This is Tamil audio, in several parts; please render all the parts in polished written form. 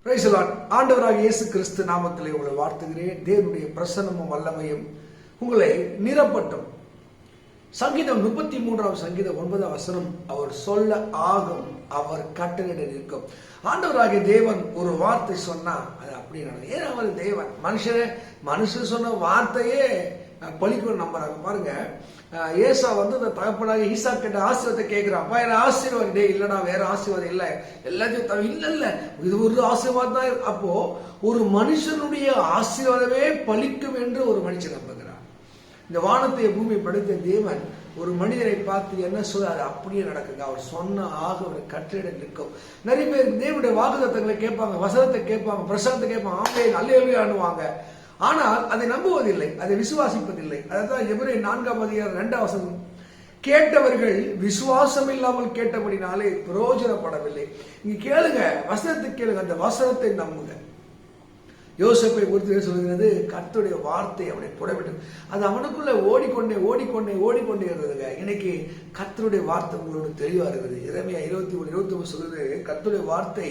Praise the Lord. ஆண்டவராகிய இயேசு கிறிஸ்து நாமத்திலே உங்களை வாழ்த்துகிறேன். தேவனுடைய பிரசன்னமும் வல்லமையும் உங்களை நிரப்பட்டும். சங்கீதம் 33 சங்கீதம் 9 வசனம், அவர் சொல்ல ஆகும், அவர் கட்டளையிட நிற்கும். ஆண்டவராகிய தேவன் ஒரு வார்த்தை சொன்னா அது அப்படி நடக்கும். ஏன் அவர் தேவன்? மனுஷன் சொன்ன வார்த்தையே பலிக்கும் நம்புறாங்க. பாருங்க, ஏசா வந்து அந்த தகப்பனாக ஈசா கிட்ட ஆசீர்வாதத்தை கேட்கிறான். அப்பா என்ன ஆசீர்வாதம்? டே இல்லடா, வேற ஆசீர்வாதம் இல்லை, எல்லாத்தையும் இல்ல இது ஒரு ஆசீர்வாதம் தான். அப்போ ஒரு மனுஷனுடைய ஆசீர்வாதமே பலிக்கும் என்று ஒரு மனுஷன் நம்புகிறான். இந்த வானத்தை பூமியை படைத்த தேவன் ஒரு மனிதரை பார்த்து என்ன சொல்ல அது அப்படியே நடக்குங்க. அவர் சொன்ன ஆக ஒரு கட்டளை நிற்கும். நிறைய பேர் தேவனுடைய வாக்குத்தத்தங்களை கேட்பாங்க, வசனத்தை கேட்பாங்க, பிரசனத்தை கேட்பாங்க, ஆம்பளை அல்லேலூயா ஆணுவாங்க. ஆனால் அதை நம்புவதில்லை, அதை விசுவாசிப்பதில்லை. அதான் எபிரேயர் 4:2 கேட்டவர்கள் விசுவாசம் இல்லாமல் கேட்டபடினாலே பிரயோஜனப்படவில்லை. நீங்க கேளுங்க, வசனத்தை கேளுங்க, அந்த வசனத்தை நம்புங்க. யோசேப்பை குறித்து சொல்கிறது, கர்த்தருடைய வார்த்தை அவனை புடவிட்டது. அது அவனுக்குள்ள ஓடிக்கொண்டே இருந்ததுங்க. இன்னைக்கு கர்த்தருடைய வார்த்தை உங்களோட தெளிவா இருக்குது. எரேமியா 21:29 சொல்றது, கர்த்தருடைய வார்த்தை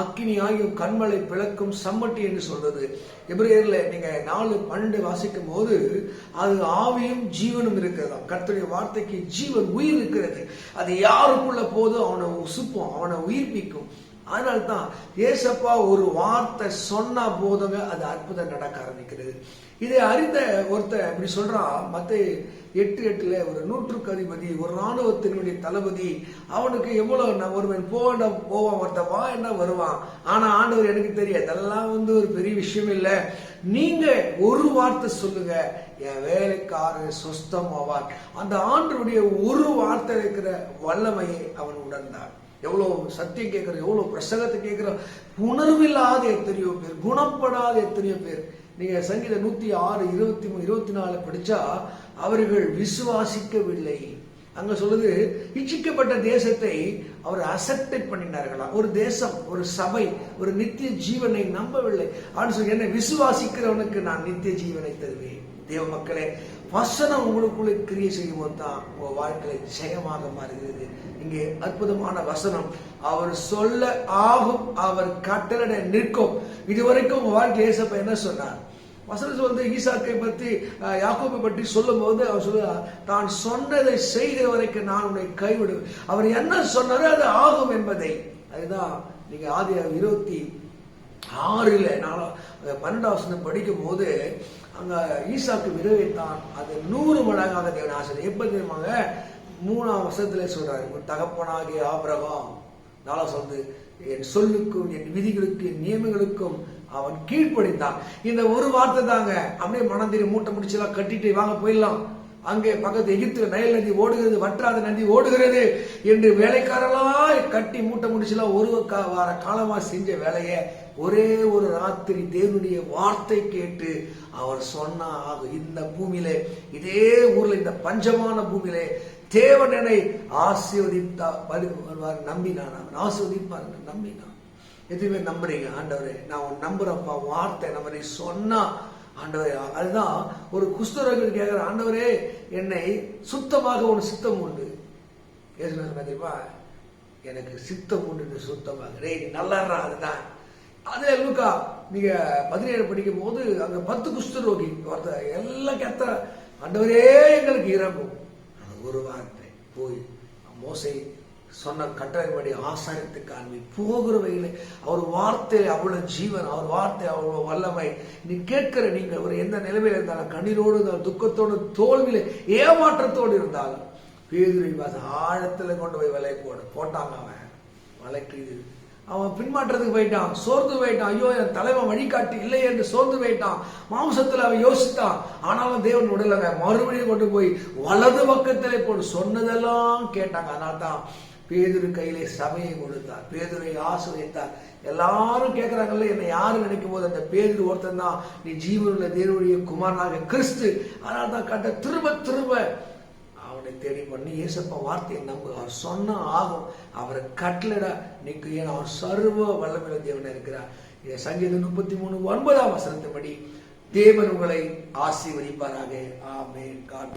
அக்கினி ஆகியும் கண்மலை பிளக்கும் சம்மட்டி என்று சொல்றது. எபிரேயர்ல நீங்க 4:12 வாசிக்கும் போது அது ஆவியும் ஜீவனும் இருக்கிறதா. கர்த்தருடைய வார்த்தைக்கு ஜீவன், உயிர் இருக்கிறது. அது யாருக்குள்ள போதும் அவனை உசுப்பும், அவனை உயிர்ப்பிக்கும். அதனால்தான் ஏசப்பா ஒரு வார்த்தை சொன்னா போதுங்க, அது அற்புதம் நடக்க ஆரம்பிக்கிறது. இதை அறிந்த ஒருத்தர் இப்படி சொல்றான். மத்தேயு 8:8 ஒரு 100க்கு அதிபதி, ஒரு இராணுவத்தினுடைய தளபதி, அவனுக்கு எவ்வளவு ஒருவன் போவான், ஒருத்தன் வா என்ன வருவான். ஆனா ஆண்டவர், எனக்கு தெரியும், அதெல்லாம் ஒரு பெரிய விஷயம் இல்லை, நீங்க ஒரு வார்த்தை சொல்லுங்க, என் வேலைக்காரர் சொஸ்தம் ஆவார். அந்த ஆண்டவருடைய ஒரு வார்த்தை இருக்கிற வல்லமையை அவன் உணர்ந்தான். எவ்வளவு சத்தியம் கேட்கிற, எவ்வளவு பிரசங்கத்தை கேட்கிற, உணர்வில்லாத எத்தனையோ பேர், குணப்படாத எத்தனையோ பேர். நீங்க சங்கீதம் 106:23-24 படிச்சா அவர்கள் விசுவாசிக்கவில்லை. அங்க சொல்லுது, இச்சிக்கப்பட்ட தேசத்தை அவர் அசெப்ட் பண்ணினார்களா. ஒரு தேசம், ஒரு சபை, ஒரு நித்திய ஜீவனை நம்பவில்லை. அப்படின்னு சொல்லி, என்ன விசுவாசிக்கிறவனுக்கு நான் நித்திய ஜீவனை தருவேன். தேவ மக்களே, வசனம் உங்களுக்குள்ளே கிரியை செய்யும் போது தான் உங்க வாழ்க்கையில ஜெயமாக மாறுகிறது. இங்கே அற்புதமான வசனம், அவர் சொல்ல ஆகும், அவர் கட்டளையிட நிற்கும். இதுவரைக்கும் உங்க வாழ்க்கையில் ஏசப்பா என்ன சொன்னார்? வசனம் ஈசாக்கை பற்றி, யாக்கோபை பற்றி சொல்லும் போது அவர் சொல்லுவார், தான் சொன்னதை செய்கிற வரைக்கும் நான் உன்னை கைவிடுவேன். அவர் என்ன சொன்னாரோ அது ஆகும் என்பதை. அதுதான் நீங்க ஆதியாகமம் 26:12 படிக்கும் போது அங்க ஈசாக்கு விரைவைத்தான் அது 100 மடங்காக தேவன் ஆசை. எப்ப தெரியுமாங்க? 3ஆம் வசனத்திலே சொல்றாரு, தகப்பனாகிய ஆபிரகாம் சொல்றது, என் சொல்லுக்கும் என் விதிகளுக்கும் என் நியமங்களுக்கும் அவன் கீழ்ப்படிந்தான். இந்த ஒரு வார்த்தை தாங்க அப்படியே மனதிரி மூட்டை முடிச்செல்லாம் கட்டிட்டு வாங்க போயிடலாம். அங்கே பக்கத்து எகிப்து நைல் நதி ஓடுகிறது, வற்றாத நதி ஓடுகிறது என்று வேலைக்காரலாம் கட்டி மூட்டை முடிச்செல்லாம் ஒரு வார காலமா செஞ்ச வேலைய ஒரே ஒரு ராத்திரி தேவனுடைய வார்த்தை கேட்டு அவர் சொன்னா ஆகும். இந்த பூமியிலே, இதே ஊர்ல, இந்த பஞ்சமான பூமியிலே தேவன் என்னை ஆசீர்வதித்தார் நம்பினான். அவன் ஆசீர்வதிப்பார் நம்பினான். எதுவுமே நம்புறீங்க? ஆண்டவரே, நான் உன் நம்புறப்பா, வார்த்தை நம்பரை சொன்னா ஆண்டவரே. அதுதான் ஒரு குஷ்டரோகிகள் கேட்கிற, ஆண்டவரே என்னை சுத்தமாக ஒரு சித்தம் உண்டு. தெரியுமா? எனக்கு சித்தம் உண்டு, சுத்தமாக நல்லா. அதுதான் அதே லூக்கா நீங்க 17 படிக்கும் போது அங்க 10 குஷ்டரோகி ஒருத்தர் எல்லாம் கெத்த, ஆண்டவரே எங்களுக்கு இறங்கும். ஒரு வார்த்தை போய் மோசே சொன்ன கட்டளைப்படி ஆசாரித்து காண்பி போகிற வகையில அவர் வார்த்தையில அவ்வளவு ஜீவன், அவர் வார்த்தை அவ்வளவு வல்லமை. நீ கேட்கிற நீங்க ஒரு எந்த நிலைமையில இருந்தாலும், கண்ணீரோடு இருந்தாலும், துக்கத்தோடு, தோல்வியில, ஏமாற்றத்தோடு இருந்தாலும், பேதுரை ஆழத்துல கொண்டு போய் விலை போட்டாங்க. அவன் வலைக்கு அவன் பின்மாற்றத்துக்கு போயிட்டான், சோர்ந்து போயிட்டான். ஐயோ, என் தலைவன் வழிகாட்டி இல்லை என்று சோர்ந்து போயிட்டான். மாம்சத்துல அவன் யோசித்தான். ஆனாலும் தேவன் உடலங்க மறுபடியும் கொண்டு போய் வலது பக்கத்திலே போட்டு சொன்னதெல்லாம் கேட்டாங்க. அதனால்தான் பேதுரு கையிலே சபையை கொடுத்தார், பேதுரை ஆசீர்வதித்தார். எல்லாரும் கேட்கிறாங்கல்ல, என்னை யாரு நினைக்கும் போது அந்த பேதுரு ஒருத்தன் தான் நீ ஜீவனுள்ள தேவனுடைய குமாரனாக கிறிஸ்து. அதனால்தான் கட்ட திரும்ப அவனை தேடி பண்ணி ஏசப்பா வார்த்தையை நம்பு, அவர் சொன்னா ஆகும், அவரை கட்டளட நிற்கும். ஏன் அவர் சர்வ வல்லமையுள்ள தேவனா இருக்கிறார். சங்கீதம் 33:9 வசனத்தின்படி தேவன் உங்களை ஆசீர்வதிப்பாராக. ஆமென்.